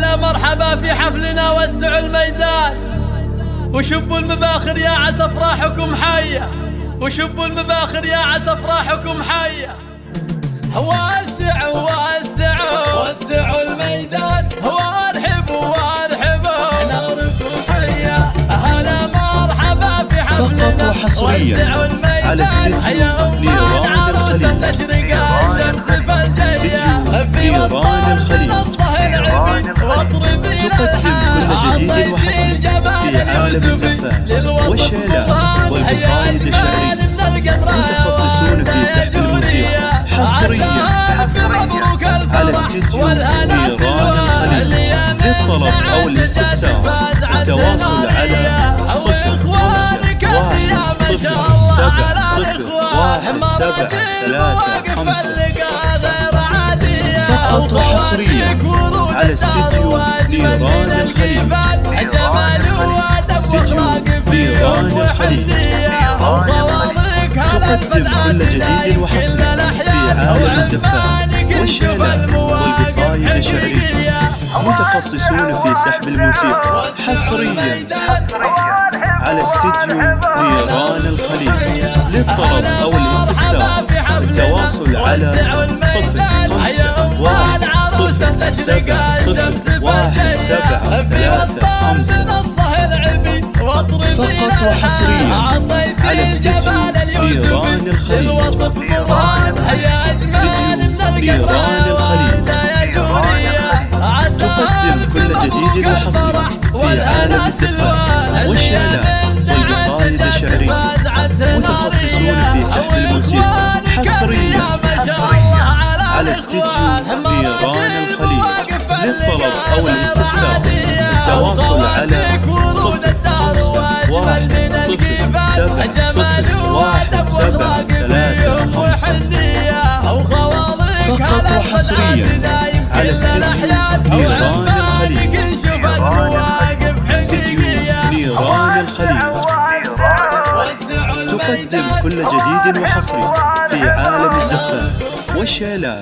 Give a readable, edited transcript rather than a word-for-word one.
هلا مرحبا في حفلنا، وسعوا الميدان وشبوا المباخر يا عسى افراحكم حية، وشبوا المباخر يا عسى افراحكم حية. وسعوا وسعوا وسعوا الميدان، وارحبوا وارحبوا ناركم حية. هلا مرحبا في حفلنا، وسعوا الميدان حيا أم العروسة تشرق الشمس فالجية في وسط المنصة العبي واطربي الألحان عطيتي الجمال اليوسفي للوصف برهان حيا أجمل من القمر متخصصون في سحب الموسيقى حصريا على استديو نيران الخليل. للطلب أو الاستفسار التواصل على 05501735. فقط وحصريا على استديو نيران الخليل. استديو نيران الخليل تقدم كل جديد وحصري في عالم الزفان والشعر والقصائد الشعرية. متخصصون في سحب الموسيقى حصريا على استديو نيران الخليل. للطلب أو الاستفسار التواصل على 05501735. فقط وحصريا على استديو نيران الخليل. للوصف برهان حيا أجمل من نيران الخليل تقدم كل جديد وحصري في عالم الزفان والشعر والقصائد الشعرية. متخصصون في سحب الموسيقى حصريا على استديو نيران الخليل. للطلب أو الاستفسار التواصل على 05501735. فقط وحصريا على استديو نيران الخليل. نيران الخليل تقدم كل جديد وحصري في عالم الزفان والشعر